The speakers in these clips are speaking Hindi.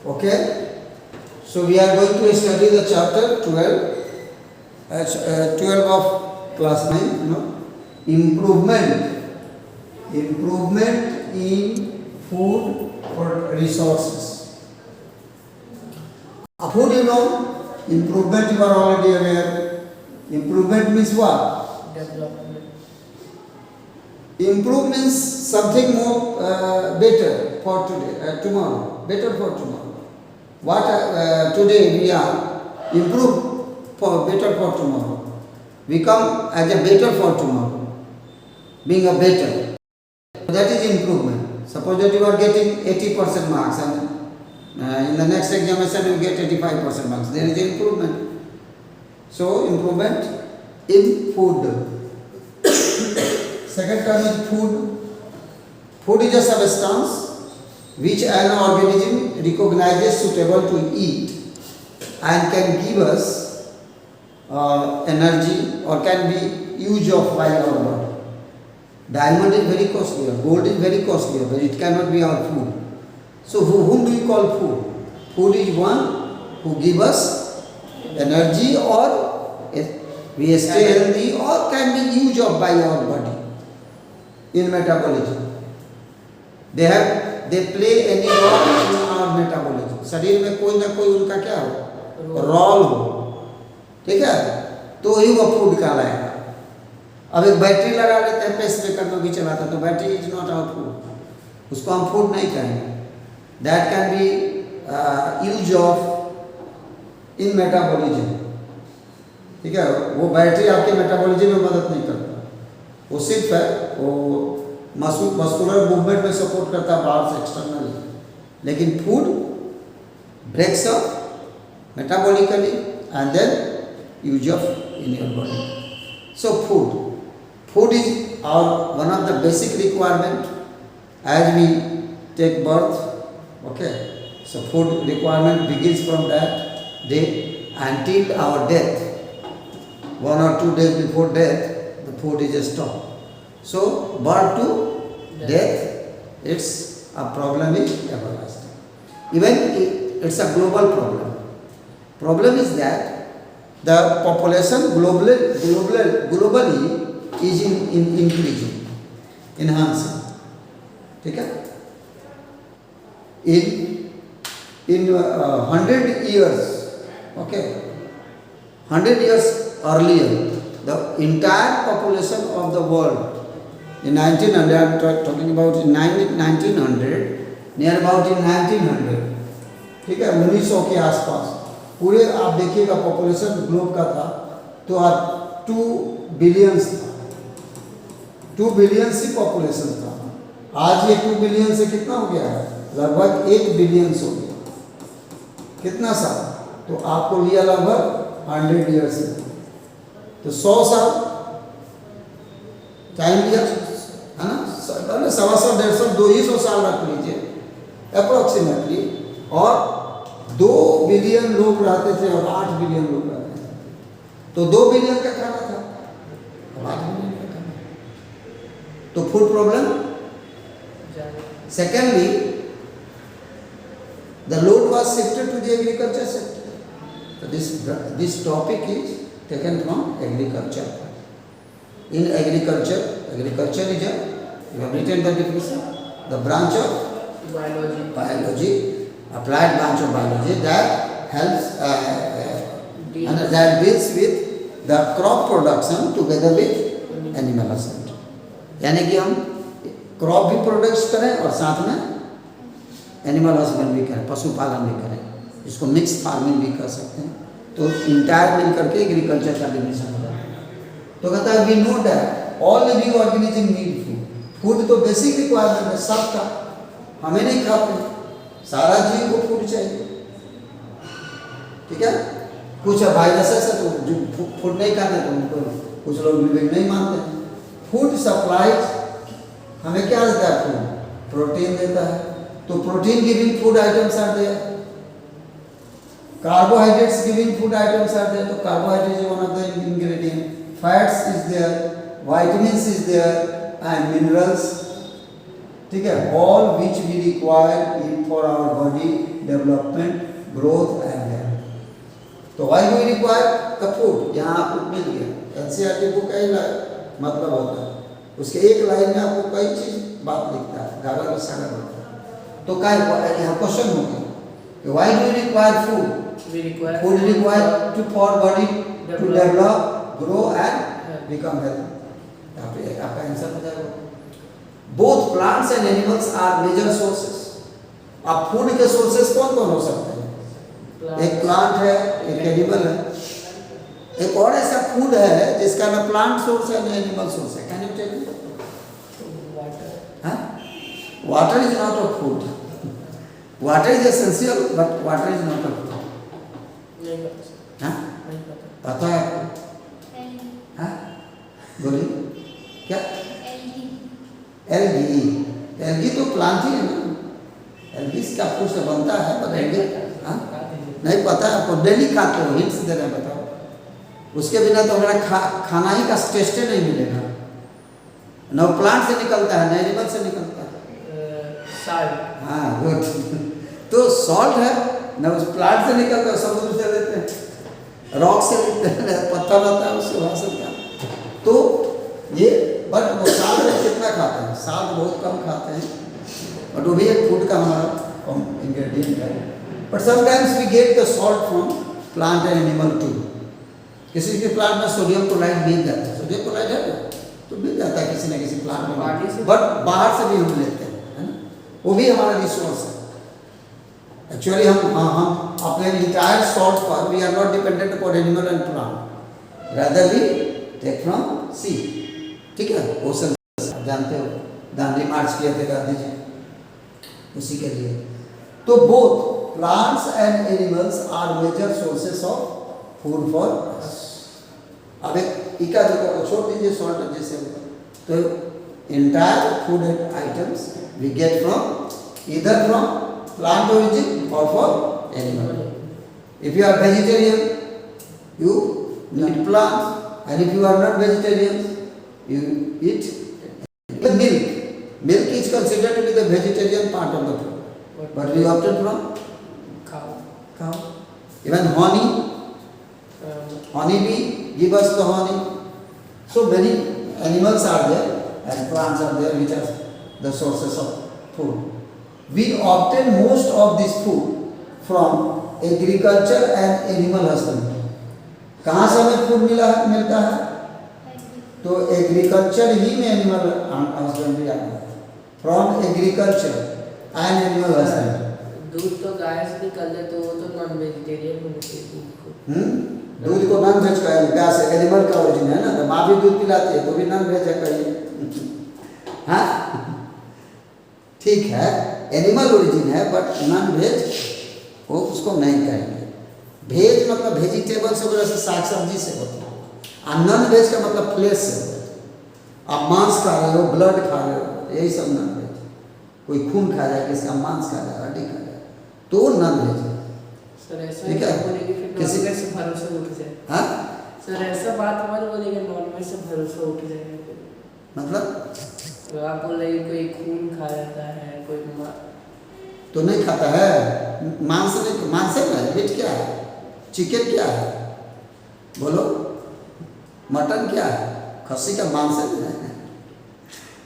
Okay, so we are going to study the chapter 12, 12 of class 9, improvement in food resources. Food, improvement you are already aware. Improvement means what? Development. Improve means something more better for today, tomorrow, better for tomorrow. What today we are, improve for better for tomorrow. Become as a better for tomorrow, being a better. That is improvement. Suppose that you are getting 80% marks and in the next examination you get 85% marks. There is improvement. So improvement in food. Second term is food. Food is a substance which an organism recognizes suitable to eat and can give us energy or can be used of by our body. Diamond is very costly, gold is very costly, but it cannot be our food. So whom do you call food? Food is one who gives us energy or we stay healthy or can be used of by our body in metabolism. They play any role in our metabolism. शरीर में कोई ना कोई उनका क्या हो, रोल हो, ठीक है, तो ही वो फूड कहलाएगा. अब एक बैटरी लगा लेते हैं पेसमेकर में भी चलाते हैं तो battery is not our food, उसको हम फूड नहीं कहेंगे. That can be use of in metabolism. ठीक है, वो बैटरी आपके मेटाबॉलिज्म में मदद नहीं करता, वो सिर्फ है वो मस्कुलर मूवमेंट में सपोर्ट करता है बाहर से एक्सटर्नली. लेकिन food breaks up metabolically and then use of in your body. So food is our one of the basic requirement as we take birth. Okay, so food requirement begins from that day until our death. 1 or 2 days before death, the food is stopped. So birth to death, it's a problem is everlasting. Even it's a global problem. Problem is that the population globally is increasing, enhancing. ठीक है? In 100 years, okay, 100 years earlier, the entire population of the world in 1900, I am talking about in 1900, near about in 1900, ठीक है, 1900 के आसपास पूरे आप देखिएगा पॉपुलेशन ग्लोब का था तो आप 2 बिलियन था, 2 बिलियन ही पॉपुलेशन था. आज ये 2 बिलियन से कितना हो गया है, लगभग 1 बिलियन हो गया. कितना साल, तो आपको लिया लगभग 100 ईयर्स, तो 100 साल टाइम लिया है ना. 125 150 200 साल रख लीजिए अप्रोक्सीमेटली, और 2 बिलियन लोग रहते थे और 8 बिलियन लोग रहते थे, तो 2 बिलियन का खाना था, 8 बिलियन का खाना. तो food problem. Secondly, the load was shifted to the agriculture sector. So this topic is taken from agriculture. In agriculture is a, you have written the definition, the branch of biology, applied branch of biology that helps and that deals with the crop production together with animal husbandry. यानी कि हम क्रॉप भी प्रोड्यूस करें और साथ में एनिमल हस्बैंड भी करें, पशुपालन भी करें, इसको मिक्स फार्मिंग भी कर सकते हैं. तो इंटायर मिल करके एग्रीकल्चर का डिफिनेशन हो जाता है. तो कहता है we know that all living organism need food. Food तो बेसिक रिक्वायरमेंट है सबका, हमें नहीं खाते, सारा जीव को फूड चाहिए. ठीक है, कुछ भाई जैसे तो जो फूड नहीं खाते तो उनको कुछ लोग लिविंग नहीं मानते. फूड सप्लाईज हमें क्या देता है, फूड प्रोटीन देता है. तो protein giving food items are there, carbohydrates giving food items are there. So carbohydrates is one of the ingredient, fats is there, vitamins is there and minerals. ठीक है, all which we require in for our body development, growth and health. तो why do we require the food, यहाँ आपको मिल गया। एनसीईआरटी बुक का ही मतलब होता है, उसके एक लाइन में आपको कई चीज बात लिखता है, गागा का सागर होता है। तो क्या यहाँ क्वेश्चन हो गया, why do we require food, food require to for body to develop, grow and become healthy. यहाँ पे आपका आंसर हो जाएगा। Both plants and animals are major sources. अब फूड के सोर्सेस कौन कौन हो सकते हैं? एक प्लांट है, एक एनिमल है, एक और ऐसा फूड है जिसका ना प्लांट सोर्स है ना एनिमल सोर्स है। Can you tell me? Water is not a food. Water is essential but water is not a food. पता है आपको? बोलिए क्या? एल्गी। एल्गी तो प्लांट ही है ना, एल्गी का फूड से बनता है, पर एल्गी नहीं पता है आपको? डेली खाते हो, हिंट्स दे रहे हैं, बताओ। उसके बिना तो हमारा खाना ही का टेस्ट ही नहीं मिलेगा। न प्लांट से निकलता है, न एनिमल से निकलता है। हाँ गुड। तो सॉल्ट है, न उस प्लांट से निकलता है, समुद्र से लेते हैं, रॉक से लेते हैं, पत्थर रहता है उससे वहाँ से क्या। तो ये बट वो साल्ट कितना खाते हैं? साल्ट बहुत कम खाते हैं, बट वो भी एक फूड का हमारा इंग्रेडिएंट है। But sometimes we get the salt from plant and animal too. किसी के प्लांट में सोडियम क्लोराइड मिल जाता है, सोडियम क्लोराइड है तो मिल जाता है किसी न किसी प्लांट में, बट बाहर से भी हम लेते हैं, है ना, वो भी हमारा रिसोर्स है। एक्चुअली हम अपने इंटायर सॉल्ट पर we are not dependent upon animal and plant, rather we take from sea. ठीक है, ओशन जानते हो, दांडी मार्च किए थे गांधी जी, उसी के लिए। तो both plants and animals are major sources of food for us. अब एक इका दुका को छोड़ दीजिए, सॉल्ट जैसे तो entire food items we get from either from plant origin और from animal. If you are vegetarian you eat plants, and if you are not vegetarian you eat milk. Milk is considered to be the vegetarian part of the food, but we opted from cow. Even honey bee give us the honey. So many animals are there and plants are there which are the sources of food. We obtain most of this food from agriculture and animal husbandry. कहाँ से हमें फूड मिलता है? तो एग्रीकल्चर ही में एनिमल हस्बेंड्री आता है, from agriculture and animal husbandry. दूध तो गाय से निकलता है, तो वो तो नॉन वेजिटेरियन होना चाहिए दूध को। दूध को नॉन वेज का गाय से, एनिमल का ओरिजिन है ना, तो माँ भी दूध पिलाती है तो भी नॉन वेज है कहिए। हाँ ठीक है, एनिमल ओरिजिन है बट नॉन वेज वो उसको नहीं कहेंगे। वेज मतलब वेजिटेबल से वजह से, साग सब्जी से होता है, और नॉन वेज का मतलब फ्लेश से होता है। आप मांस खा रहे हो, ब्लड खा रहे हो, यही सब नॉन वेज। कोई खून खा जाए, किसका मांस खा जाए, हड्डी खा जाए, तो नॉन वेज है। सर ऐसा ठीक है, किसी का से भरोसा उठ जाए। हाँ सर ऐसा बात मत बोलिएगा, नॉन वेज से भरोसा उठ जाएगा। मतलब तो आप बोल रहे कोई खून खा जाता है, कोई तो नहीं खाता है, मांस नहीं, मांस है ना, मीट क्या है, चिकन क्या है, बोलो, मटन क्या है, खस्सी का मांस है।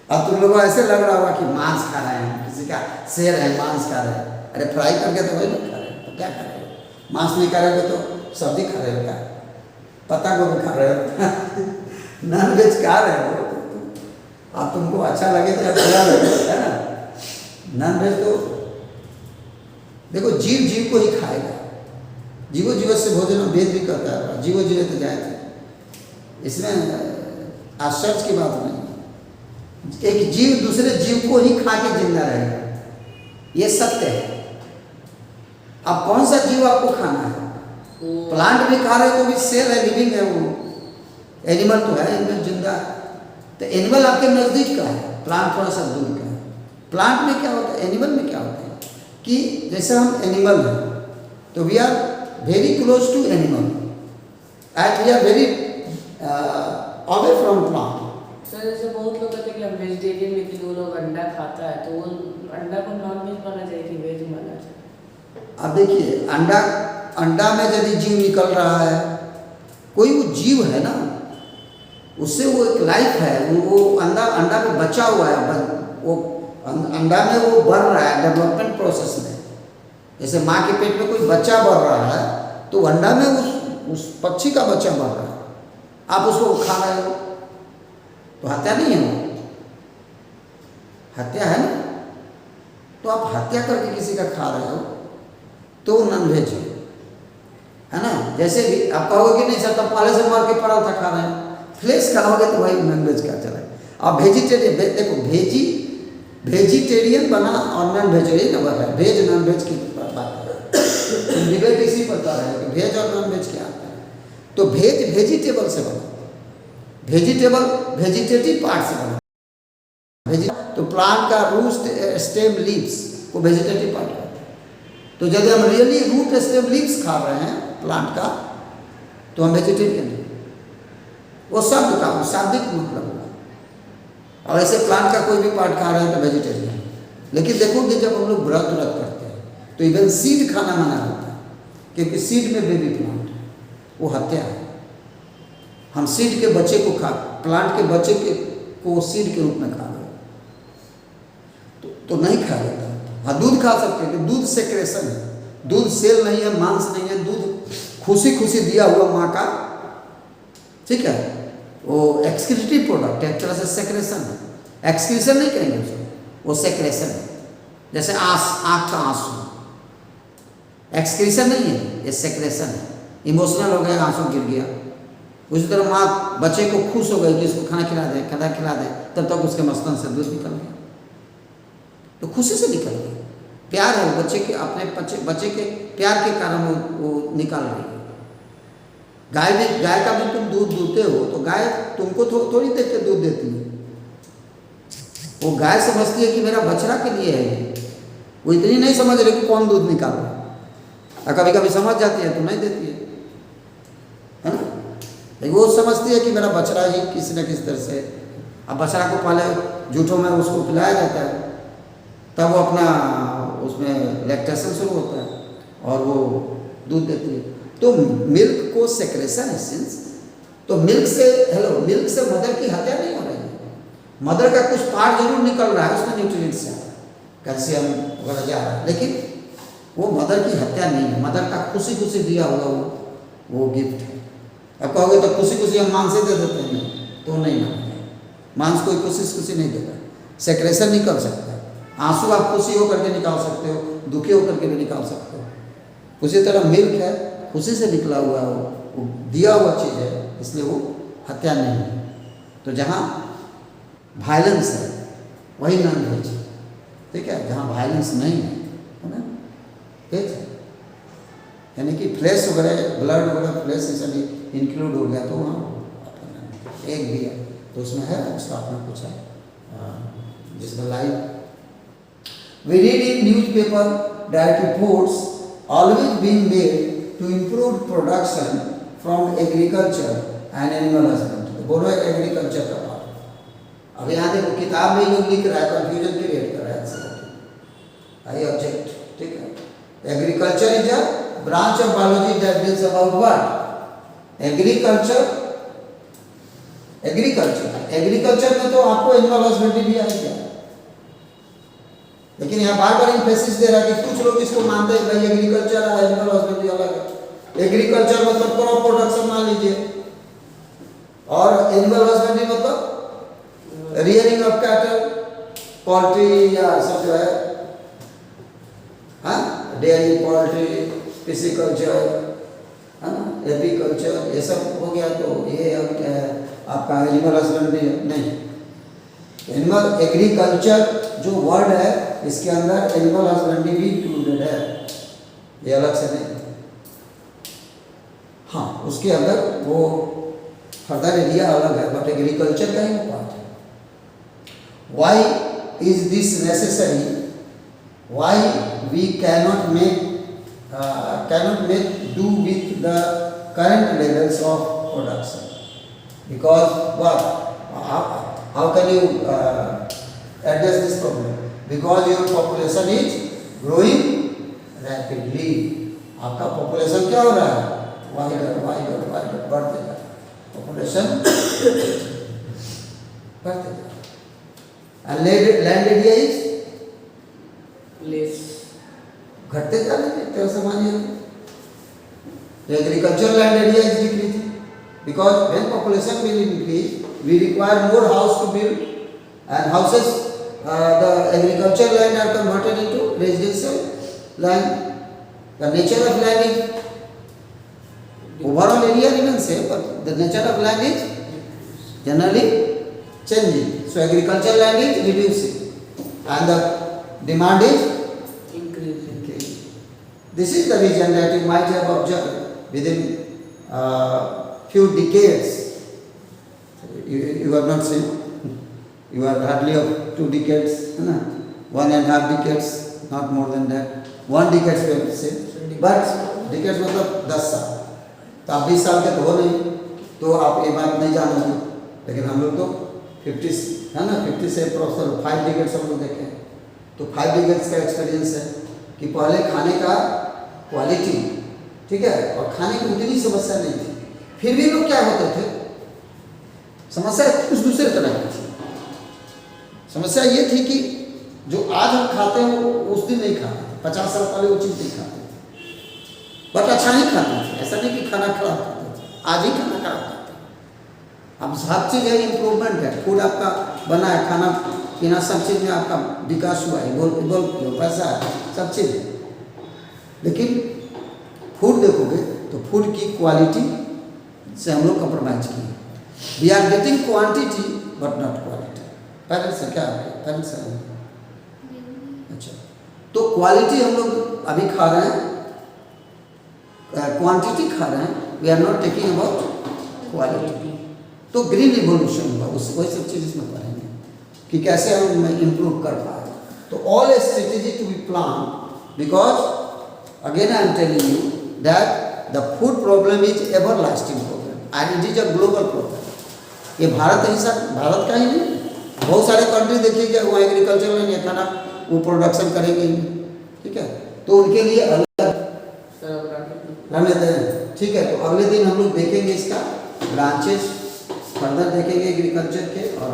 अब तुम लोगों को ऐसे लग रहा होगा कि मांस खा रहे हैं, किसी का शेर है मांस खा रहे हैं, अरे फ्राई करके तो वही नहीं खा रहे, तो क्या खा रहे हो? मांस नहीं खा रहे हो तो सब्जी खा रहे हो क्या, पत्ता गोभी खा रहे हो, नॉन वेज खा रहे हो। अब तुमको अच्छा लगे तो अच्छा लगे, है ना। नॉन वेज तो देखो जीव जीव को ही खाएगा, जीवो जीव से भोजन वेद भी करता है, जीवो जीव तो जाए थे, इसमें आश्चर्य की बात नहीं। एक जीव दूसरे जीव को ही खा के जिंदा रहेगा, ये सत्य है। अब कौन सा जीव आपको खाना है? प्लांट भी खा रहे हो तो भी सेल है, लिविंग है वो, एनिमल तो है, एनिमल जिंदा है। तो एनिमल आपके नजदीक का है, प्लांट थोड़ा सा दूर का है। प्लांट में क्या होता है, एनिमल में क्या होता है कि जैसे हम एनिमल हैं तो we are very close to animal and we are very away from plant. Sir जैसे बहुत लोग कहते हैं कि हम वेजिटेरियन लेकिन वो लोग अंडा खाता है, तो वो अंडा को नॉन वेज माना चाहिए कि वेज माना चाहिए? अब देखिए, अंडा अंडा में यदि जीव निकल रहा है, कोई वो जीव है ना, उससे वो एक लाइफ है, वो अंडा अंडा में बचा हुआ है, वो अंडा में वो बढ़ रहा है डेवलपमेंट प्रोसेस में। जैसे माँ के पेट में कोई बच्चा बढ़ रहा है, तो अंडा में उस पक्षी का बच्चा बढ़ रहा है, आप उसको खा रहे हो तो हत्या नहीं है, वो हत्या है ना। तो आप हत्या करके किसी का खा रहे हो तो नॉन वेज है ना। जैसे भी आप कहोगे कि नहीं सर तब पहले से मर के पड़ा था खा रहे हैं, फ्लेश खाओगे तो भाई नॉन वेज क्या चला। अब वेजिटेरियन देखो, वेजिटेरियन बना और नॉन वेजिटेरियन है, वेज नॉन वेज की बात है, डिबेट इसी पर कर रहे हैं कि वेज और नॉन वेज क्या आता है। तो वेज वेजिटेबल से बना, वेजिटेबल वेजिटेटिव पार्ट से बना, तो प्लांट का रूट स्टेम लीव्स को वेजिटेटिव पार्ट कहते हैं। तो यदि हम रियली रूट स्टेम लीव्स खा रहे हैं प्लांट का, तो हम वेजिटेरियन हैं। वो शब्द का शाब्दिक मतलब हुआ। और ऐसे प्लांट का कोई भी पार्ट खा रहे हैं तो वेजिटेरियन। लेकिन देखोगे जब हम लोग व्रत करते हैं तो इवन सीड खाना मना होता है, क्योंकि सीड में बेबी प्लांट है, वो हत्या है। हम सीड के बच्चे को प्लांट के बच्चे को सीड के रूप में खा रहे तो नहीं खा जाता। हाँ, दूध खा सकते हैं, दूध सेक्रेशन है, दूध सेल नहीं है, मांस नहीं है, दूध खुशी खुशी दिया हुआ माँ का, ठीक है, वो एक्सक्रीटिव प्रोडक्ट है, एक तरह से सेक्रेशन है। एक्सक्रीशन नहीं कहेंगे उसको, वो सेक्रेशन है। जैसे आँख का आंसू एक्सक्रीशन नहीं है, ये सेक्रेशन है। इमोशनल हो गया, आंसू गिर गया, उसी तरह माँ बच्चे को खुश हो गई कि इसको खाना खिला दे, तब तक उसके मस्तन से दूध निकल गया, तो खुशी से निकल गया। प्यार है वो बच्चे के, अपने बच्चे के प्यार के कारण वो निकाल रही है। गाय का भी तुम दूध दूते हो तो गाय तुमको थोड़ी देर के दूध देती है, वो गाय समझती है कि मेरा बछड़ा के लिए है, वो इतनी नहीं समझ रही कि कौन दूध निकाल रहा है। और कभी कभी समझ जाती है तो नहीं देती है ना। लेकिन वो समझती है कि मेरा बछड़ा ही किसी न किसी तरह से, अब बछड़ा को पहले जूठों में उसको पिलाया जाता है, तब वो अपना उसमें लैक्टेशन शुरू होता है और वो दूध देती है। तो मिल्क को सेक्रेशन है सिंस, तो मिल्क से मदर की हत्या नहीं हो रही है। मदर का कुछ पार्ट जरूर निकल रहा है, उसमें न्यूट्रिएंट्स है, कैल्शियम वगैरह जा रहा है, लेकिन वो मदर की हत्या नहीं है। मदर का खुशी खुशी दिया हुआ वो गिफ्ट है। अब कहोगे तो खुशी खुशी हम मांस दे देते हैं, तो नहीं मानते, मांस कोई खुशी नहीं देगा, सेक्रेशन निकल सकता है। आंसू आप खुशी होकर के निकाल सकते हो, दुखी होकर के भी निकाल सकते हो। उसी तरह मिल्क है, खुशी से निकला हुआ वो दिया हुआ चीज़ है, इसलिए वो हत्या नहीं है। तो जहाँ वायलेंस है वही नॉन वेज, ठीक है, जहाँ वायलेंस नहीं है ना, ठीक है, यानी कि फ्लैश वगैरह, ब्लड वगैरह, फ्लैश ऐसा इंक्लूड हो गया, तो वहाँ एक भी है तो उसमें है, उसका अपना कुछ है जिसमें live. We read in newspaper that reports always being made to improve production from agriculture and animal husbandry। बोलो एग्रीकल्चर का पार्ट। अब यहाँ देखो किताब में लोग लिख रहा है, कंफ्यूजन क्रिएट कर रहा है। आई ऑब्जेक्ट, ठीक है। Agriculture is a branch of biology that deals about what? Agriculture में तो आपको एनिमल हस्बेंड्री भी आएगा, लेकिन यहाँ बार बार इम्फेसिस दे रहा है कि कुछ लोग इसको मानते हैं भाई एग्रीकल्चर है, एनिमल हस्बेंड्री अलग है। एग्रीकल्चर मतलब क्रॉप प्रोडक्शन मान लीजिए, और एनिमल हस्बेंड्री मतलब रियरिंग ऑफ कैटल, पोल्ट्री या सब जो है, हाँ, डेयरी, पोल्ट्री, पिसिकल्चर, है ना, एपीकल्चर, ये सब हो गया। तो ये आपका एनिमल हस्बेंड्री नहीं, एनिमल एग्रीकल्चर जो वर्ड है इसके अंदर एनिमल हस्बेंड्री भी इंक्लूडेड है, ये अलग से नहीं। हाँ, उसके अंदर वो फर्दर एरिया अलग है, बट एग्रीकल्चर का ही पार्ट है। Why is this necessary? Why we cannot make do with the current levels of production? Because what How can you address this problem? Because your population is growing rapidly. आपका पॉपुलेशन क्या हो रहा है? वाइडर बढ़ते जा रहा है, पॉपुलेशन बढ़ते जा रहा है। लैंड एरिया इज लेस घटते जा रहे हैं, तो सामान्य agriculture land area is decreasing because when population will increase we require more house to build and houses the agriculture land are converted into residential land. The nature of land is overall area remains same, but the nature of land is generally changing. So agriculture land is reducing and the demand is increasing. This is the reason that you might have observed within few decades. You have not seen. You are hardly of 2 decades, 1.5 decades, not more than that. 1 decade we will say, but decades मतलब 10 साल. तो आप 20 साल के तो हो नहीं, तो आप ये बात नहीं जानोगे. लेकिन हम लोग तो 50 है ना, 50 से प्रोफेसर 5 डिकेट्स हम लोग देखे. तो 5 डिकेट्स का एक्सपीरियंस है कि पहले खाने का क्वालिटी, ठीक है, और खाने की उतनी समस्या नहीं थी. फिर भी लोग क्या होते थे, समस्या कुछ दूसरे तरह की थी. समस्या ये थी कि जो आज हम खाते हैं वो उस दिन नहीं खाते थे. 50 साल पहले वो चीज़ नहीं खाते थे, बट अच्छा ही खाते थे. ऐसा नहीं कि खाना खराब खाते थे, आज ही खाना खराब खाते हैं. अब सब चीज़ है, इम्प्रूवमेंट है. फूड आपका बना है, खाना पीना सब चीज़ में आपका विकास हुआ है, बोल पैसा है, सब चीज़ है. लेकिन फूड देखोगे तो फूड की क्वालिटी से हम लोग कंप्रोमाइज किए. We are getting quantity but not quality. Parents है क्या आपके? पेरेंट्स है. अच्छा, तो क्वालिटी हम लोग अभी खा रहे हैं, क्वांटिटी खा रहे हैं. We are not taking about quality. तो ग्रीन रिवोल्यूशन हुआ, उस वही सब चीज़ इसमें पढ़ेंगे कि कैसे हम इम्प्रूव कर पाए. तो all a strategy to be plan because again I am telling you that the food problem is ever lasting problem and it is a global problem. ये भारत का ही नहीं, बहुत सारे कंट्री देखिए वो एग्रीकल्चर में नहीं खाना वो प्रोडक्शन करेंगे, ठीक है, तो उनके लिए अलग रणनीति हैं. ठीक है, तो अगले दिन हम लोग देखेंगे इसका ब्रांचेस फर्दर देखेंगे एग्रीकल्चर के और